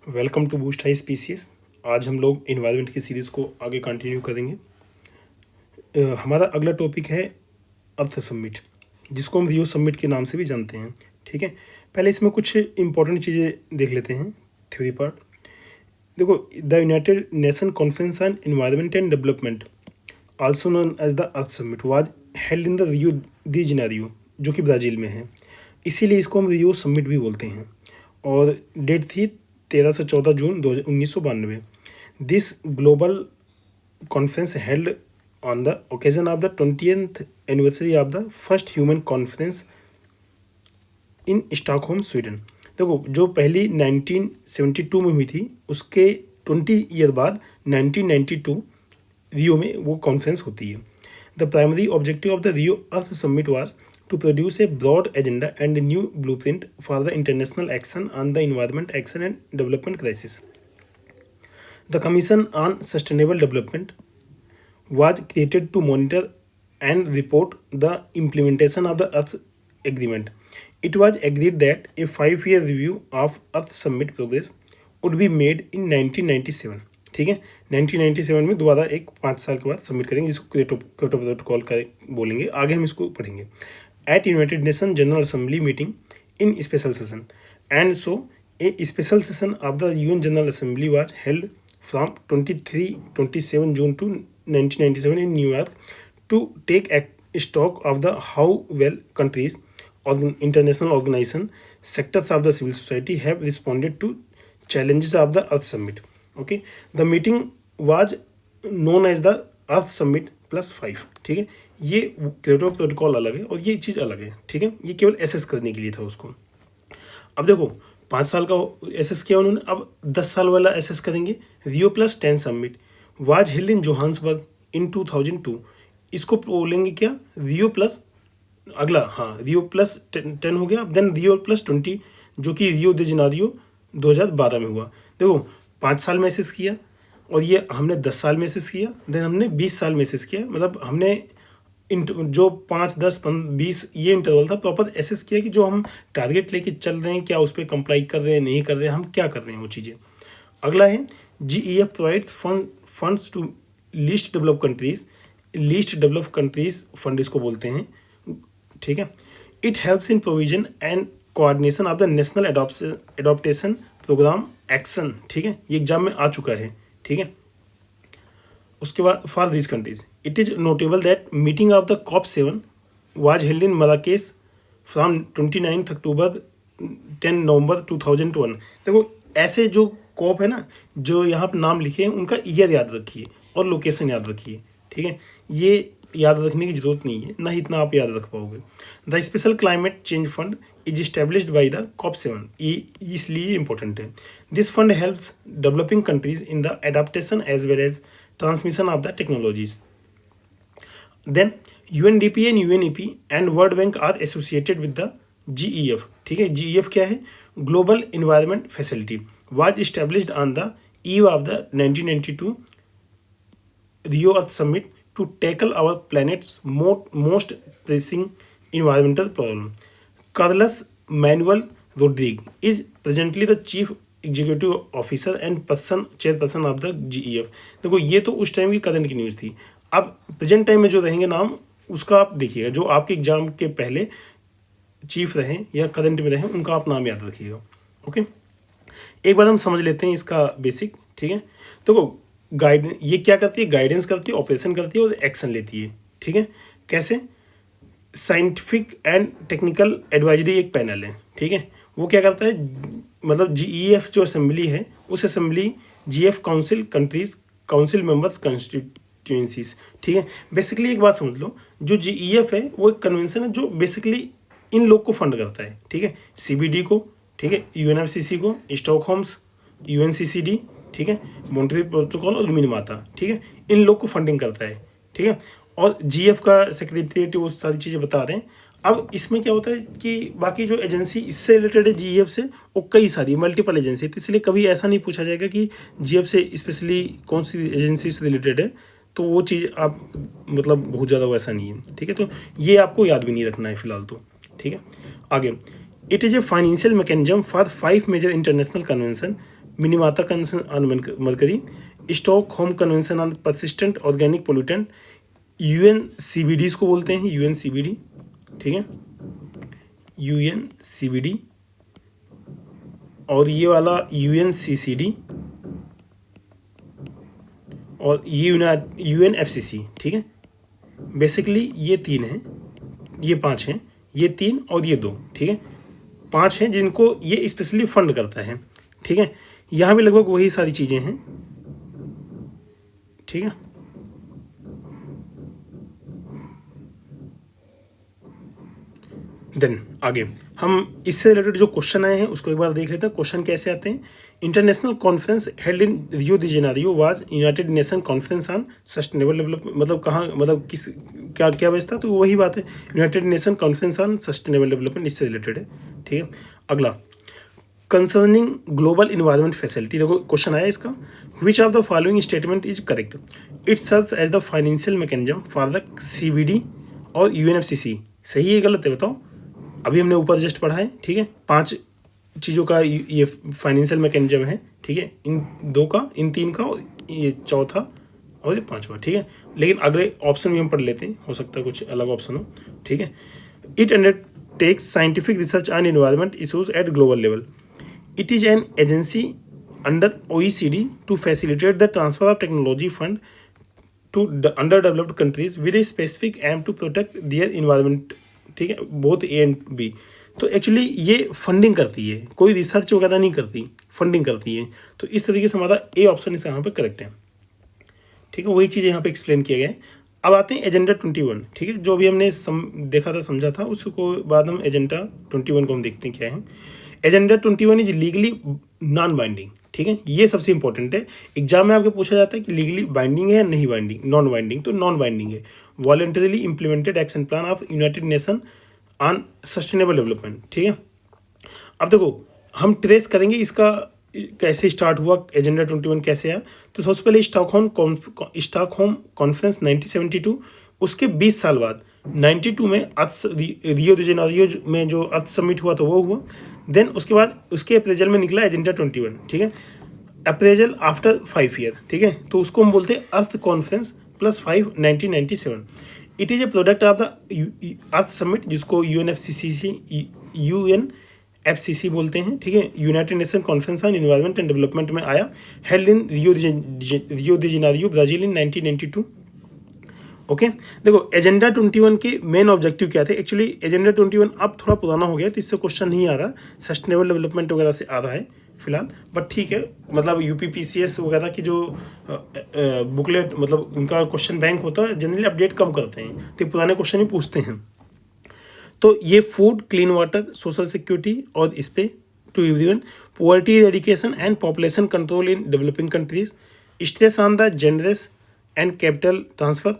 Welcome to boost high species. आज हम लोग इन्वायरमेंट की सीरीज़ को आगे कंटिन्यू करेंगे। हमारा अगला टॉपिक है अर्थ समिट, जिसको हम रियो समिट के नाम से भी जानते हैं। ठीक है, पहले इसमें कुछ इंपॉर्टेंट चीज़ें देख लेते हैं। थ्योरी पार्ट देखो, the United Nation conference on environment and Development also known as the earth summit was held in the Rio de Janeiro, जो कि ब्राज़ील में है। इसीलिए इसको हम रियो समिट भी बोलते हैं। और डेट थी 13 से 14 जून 1992। This global conference held on the occasion of the 20th anniversary of the first human conference in Stockholm, Sweden. देखो, जो पहली 1972 में हुई थी, उसके 20 ईयर बाद 1992 रियो में वो कॉन्फ्रेंस होती है। The primary objective of the Rio earth summit was to produce a broad agenda and a new blueprint for the international action on the environment action and development crisis. The Commission on Sustainable Development was created to monitor and report the implementation of the Earth Agreement. It was agreed that a 5-year review of Earth Summit progress would be made in 1997. ठीक है, 1997 में दोबारा एक 5 साल के बाद submit करेंगे, जिसको क्योटो प्रोटोकॉल का बोलेंगे। आगे हम इसको पढ़ेंगे। At United Nations General Assembly meeting in special session, and so a special session of the UN General Assembly was held from 23-27 June to 1997 in New York to take stock of the how well countries, international organization, sectors of the civil society have responded to challenges of the Earth Summit. Okay, the meeting was known as the Earth Summit +5। ठीक है, ये Kyoto protocol अलग है और ये चीज़ अलग है। ठीक है, ये केवल एसेस करने के लिए था उसको। अब देखो, 5 साल का एसेस किया उन्होंने, अब 10 साल वाला एसेस करेंगे। Rio +10 summit was held in Johannesburg in 2002। इसको बोलेंगे क्या, रियो प्लस अगला, हाँ, रियो +10 हो गया। देन रियो +20, जो कि रियो दे जेनेरियो 2012 में हुआ। देखो, 5 साल में एसेस किया, और ये हमने 10 साल में एसेस किया। देन हमने 20 साल में एसेस किया। मतलब हमने जो 5, 10, 20 ये इंटरवल था, प्रॉपर एसेस किया कि जो हम टारगेट लेके चल रहे हैं, क्या उस पर कंप्लाई कर रहे हैं, नहीं कर रहे हैं, हम क्या कर रहे हैं, वो चीज़ें। अगला है GEF provides funds to least develop countries. Least develop countries fund इसको बोलते हैं। ठीक है, it helps in provision and coordination of the national adaptation programme action. ठीक है, ये एग्जाम में आ चुका है। ठीक है, उसके बाद for these countries it is notable that meeting of the COP7 was held in Marrakesh from 29 अक्टूबर 10 नवंबर 2001। देखो, ऐसे जो कॉप है ना, जो यहाँ पर नाम लिखे हैं, उनका ईयर याद रखिए और लोकेशन याद रखिए। ठीक है, ये याद रखने की जरूरत नहीं है, ना ही इतना आप याद रख पाओगे। The special climate change fund is established by the COP7। ये इसलिए इंपॉर्टेंट है। This fund helps developing countries in the adaptation as well as transmission of the technologies. Then UNDP and UNEP and World Bank are associated with the GEF. ठीक है, GEF क्या है, Global Environment Facility, was established on the eve of the 1992 Rio Earth Summit to tackle our planet's most pressing environmental problem. Carlos Manuel Rodriguez is presently the chief executive officer and chairperson of the GEF। देखो, ये तो उस time की current की news थी। अब present time में जो रहेंगे नाम, उसका आप देखिएगा। जो आपके एग्जाम के पहले चीफ रहे या करंट में रहे, उनका आप नाम याद रखिएगा। ओके, एक बार हम समझ लेते हैं इसका बेसिक। ठीक है, तो ये क्या करती है, गाइडेंस करती है, ऑपरेशन करती है और एक्शन लेती है। ठीक है, कैसे, साइंटिफिक एंड टेक्निकल एडवाइजरी एक पैनल है। ठीक है, वो क्या करता है, मतलब GEF जो असेंबली है, उस assembly GEF council countries council members constituencies. ठीक है, बेसिकली एक बात समझ लो, जो GEF है वो एक कन्वेंशन है जो बेसिकली इन लोग को फंड करता है। ठीक है, CBD को, ठीक है, UNFCCC को, स्टॉकहोम्स, UNCCD, ठीक है, मॉन्ट्रियल प्रोटोकॉल और मिनीमाता। ठीक है, इन लोग को फंडिंग करता है। ठीक है, और GEF का सेक्रेटरीट वो सारी चीज़ें बता रहे हैं। अब इसमें क्या होता है कि बाकी जो एजेंसी इससे रिलेटेड है GEF से, वो कई सारी मल्टीपल एजेंसी है। तो इसलिए कभी ऐसा नहीं पूछा जाएगा कि GEF से स्पेशली कौन सी एजेंसी से रिलेटेड है, तो वो चीज़ आप मतलब बहुत ज़्यादा वैसा नहीं है। ठीक है, तो ये आपको याद भी नहीं रखना है फिलहाल तो। ठीक है, आगे, it is a financial mechanism for 5 major international convention Minamata convention on mercury, Stockholm convention on persistent organic pollutant, UNCBD इसको बोलते हैं, यूएनसीबीडी, ठीक है, यूएनसीबीडी, और ये वाला यूएनसीसीडी, और ये यूएनएफसीसी, ठीक है। बेसिकली ये 3 हैं, ये 5 हैं, ये 3 और ये 2, ठीक है, 5 हैं जिनको ये स्पेशली फंड करता है, ठीक है। यहाँ भी लगभग वही सारी चीज़ें हैं, ठीक है। देन आगे हम इससे रिलेटेड जो क्वेश्चन आए हैं उसको एक बार देख लेते हैं। क्वेश्चन कैसे आते हैं। International conference held in Rio de Janeiro was United Nation conference on sustainable development, मतलब कहाँ, मतलब किस क्या क्या बचता, तो वही बात है, United Nation conference on sustainable Development, इससे रिलेटेड है, ठीक है। अगला, कंसर्निंग ग्लोबल इन्वायरमेंट फैसिलिटी, देखो क्वेश्चन आया इसका, which of the following statement is correct, it serves as the financial mechanism for the CBD और यूएनएफसीसी, सही है गलत है बताओ। अभी हमने ऊपर जस्ट पढ़ा है, ठीक है, 5 चीज़ों का ये फाइनेंशियल मैकेनिज्म है, ठीक है, इन 2 का, इन 3 का, और ये चौथा और ये 5वां, ठीक है। लेकिन अगले ऑप्शन भी हम पढ़ लेते हैं, हो सकता है कुछ अलग ऑप्शन हो, ठीक है। It undertakes scientific research on environment issues at global level, it is an agency under OECD to facilitate the transfer of technology fund to under developed countries with a specific aim to protect their environment, ठीक है, both A and B. तो actually ये funding करती है, कोई research वगैरह नहीं करती, फंडिंग करती है। तो इस तरीके से हमारा ए ऑप्शन इस यहाँ पे करेक्ट है, ठीक है, वही चीज़ यहाँ पे एक्सप्लेन किया गया है। अब आते हैं एजेंडा 21, ठीक है, जो भी हमने देखा था, समझा था, उसको बाद हम एजेंडा 21 को हम देखते हैं क्या है। Agenda 21 is legally non binding, ठीक है, ये सबसे इंपॉर्टेंट है। एग्जाम में आपके पूछा जाता है कि लीगली बाइंडिंग है या नहीं बाइंडिंग, नॉन बाइंडिंग, तो नॉन बाइंडिंग है। Voluntarily implemented action plan of United nation on sustainable development, ठीक है। अब देखो हम ट्रेस करेंगे इसका कैसे स्टार्ट हुआ, एजेंडा 21 कैसे आया। तो सबसे पहले स्टॉकहोम कॉन्फ्रेंस 1972, उसके 20 साल बाद 92 में रियो डी जेनेरियो में जो अर्थ समिट हुआ तो वो हुआ। देन उसके बाद उसके अप्रेजल में निकला एजेंडा 21, ठीक है, अप्रेजल आफ्टर 5 ईयर, ठीक है, तो उसको हम बोलते हैं earth conference +5 1997। It is a product of the earth summit, जिसको यूएनएफसीसी बोलते हैं, ठीक है, United Nation conference on environment and development में आया, held in Rio de Janeiro Brazil in 1992। Okay, देखो एजेंडा 21 के मेन ऑब्जेक्टिव क्या थे। एक्चुअली एजेंडा 21 अब थोड़ा पुराना हो गया, तो इससे क्वेश्चन नहीं आ रहा, सस्टेनेबल डेवलपमेंट वगैरह से आ रहा है फिलहाल, बट ठीक है, मतलब यूपीपीसीएस वगैरह की जो बुकलेट, मतलब उनका क्वेश्चन बैंक होता है, जनरली अपडेट कम करते हैं, तो पुराने क्वेश्चन ही पूछते हैं। तो ये food, clean water, social security और इस पे to everyone, poverty eradication and population control in developing countries, stress on the genders and capital transfer,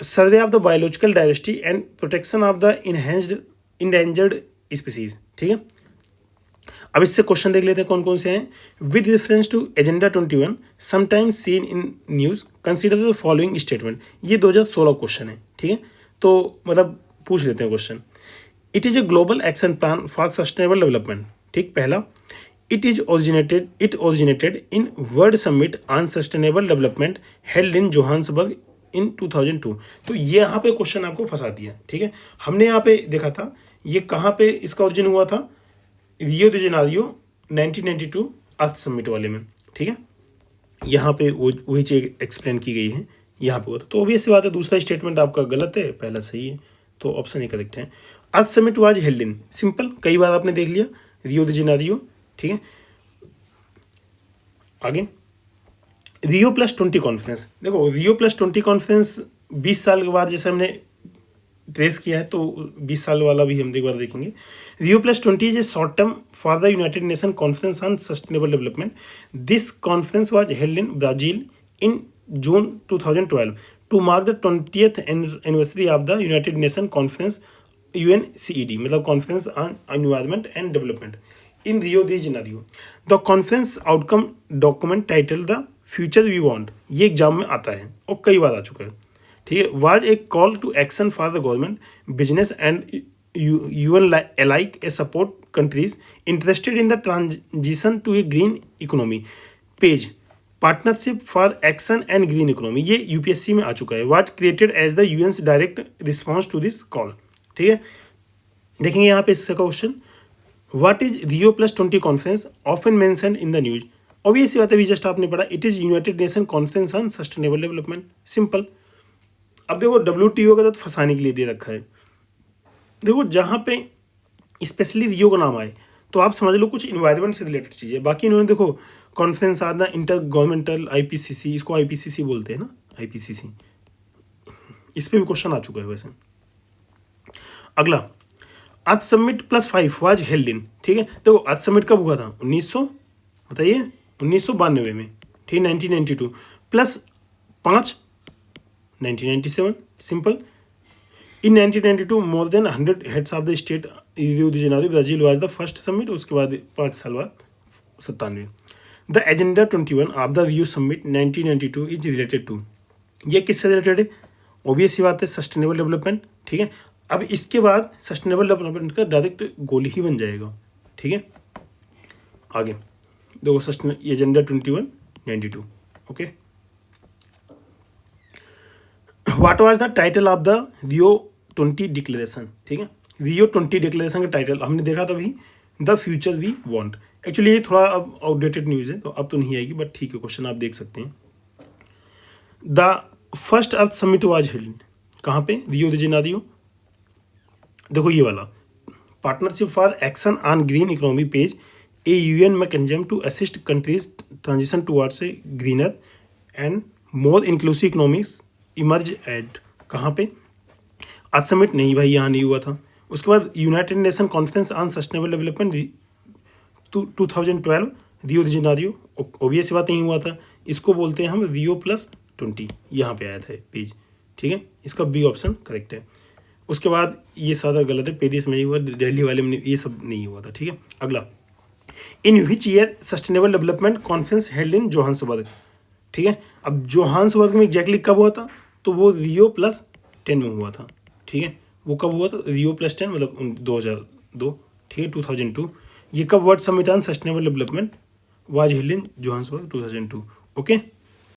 survey of the biological diversity and protection of the endangered species, ठीक है। अब इससे question देख लेते हैं कौन कौन से हैं। With reference to agenda 21 sometimes seen in news consider the following statement, ये 2016 क्वेश्चन है, ठीक है, तो मतलब पूछ लेते हैं question. It is a global action plan for sustainable development, ठीक, पहला। It originated in world summit on sustainable development held in Johannesburg in 2002। तो ये यहाँ पे क्वेश्चन आपको फंसा दिया, ठीक है। हमने यहाँ पे देखा था ये कहाँ पे इसका ओरिजिन हुआ था, रियो डी जेनेरियो 1992 अर्थ समिट वाले में, ठीक है, यहाँ पे वही चीज़ एक्सप्लेन की गई है, यहाँ पे हुआ था। तो ऑब्वियस बात है, दूसरा स्टेटमेंट आपका गलत है, पहला सही है, तो ऑप्शन ही करेक्ट है। Earth summit was held in, simple, कई बार आपने देख लिया, रियो डी जेनेरियो, ठीक है। आगे रियो +20 कॉन्फ्रेंस, देखो रियो +20 कॉन्फ्रेंस 20 साल के बाद जैसे हमने ट्रेस किया है, तो 20 साल वाला भी हम एक बार देखेंगे। Rio +20 is a short term for the United Nation conference on sustainable development. This conference was held in Brazil in June 2012 to mark the 20th anniversary of the United Nation conference UNCED, मतलब conference on environment and development in Rio de Janeiro. The conference outcome document title the future we want, ये exam में आता है और कई बार आ चुका है, ठीक है। Was a call to action for the government, business and UN alike a support countries interested in the transition to a green economy. Page partnership for action and green economy, ये यूपीएससी में आ चुका है. Was created as the UN's direct response to this call. ठीक है, देखेंगे यहाँ पे इसका question. What is Rio +20 conference often mentioned in the news. Obvious बात है, जस्ट आपने पढ़ा, it is United Nation conference on sustainable development. Simple. अब देखो WTO का तो फंसाने के लिए दे रखा है. देखो जहाँ पे स्पेशली रियो का नाम आए तो आप समझ लो कुछ इन्वायरमेंट से रिलेटेड चीज़ है. बाकी इन्होंने देखो कॉन्फ्रेंस आना इंटर गवर्नमेंटल IPCC, इसको IPCC बोलते हैं ना, IPCC. इस पे भी क्वेश्चन आ चुका है वैसे. अगला, अर्थ समिट +5 वाज हेल्ड इन. ठीक है, देखो अर्थ समिट कब हुआ था? 1992 में. ठीक, 1992 +5 1997. Simple. In 1992 more than 100 heads of the state Rio de Janeiro Brazil was the first summit. उसके बाद 5 साल बाद 97. The agenda 21 of the Rio summit 1992 is related to. ये किससे रिलेटेड है? ऑब्वियस सी बात है, सस्टेनेबल डेवलपमेंट. ठीक है, अब इसके बाद सस्टेनेबल डेवलपमेंट का डायरेक्ट गोल ही बन जाएगा. ठीक है, आगे देखो agenda 21 92. Okay, what was the title of the Rio 20 declaration. ठीक है, रियो 20 डिक्लेरेशन का टाइटल हमने देखा था अभी, the future we want. Actually ये थोड़ा अब आउटडेटेड न्यूज़ है तो अब तो नहीं आएगी, बट ठीक है, क्वेश्चन आप देख सकते हैं. The first earth summit was held कहाँ पे? Rio de Janeiro. देखो ये वाला partnership for action on green economy PAGE a UN mechanism to assist countries transition towards a greener and more inclusive economics emerge at. कहाँ पे? अर्थ summit नहीं भाई, यहाँ नहीं हुआ था. उसके बाद United Nation conference on sustainable development 2012 Rio de Janeiro. Obvious बात नहीं हुआ था, इसको बोलते हैं हम रियो +20. यहाँ पे आया था पेज. ठीक है, इसका बी ऑप्शन करेक्ट है. उसके बाद ये सादा गलत है, पेरिस में नहीं हुआ, दिल्ली वाले में ये सब नहीं हुआ था. ठीक है, अगला, in which year sustainable development conference held in Johannesburg. ठीक है, अब जोहान्सबर्ग में एग्जैक्टली कब हुआ था? तो वो रियो +10 में हुआ था. ठीक है, वो कब हुआ था? रियो +10 मतलब 2002. ठीक है, 2002. ये कब world summit on sustainable development was held in Johannesburg 2002. Okay.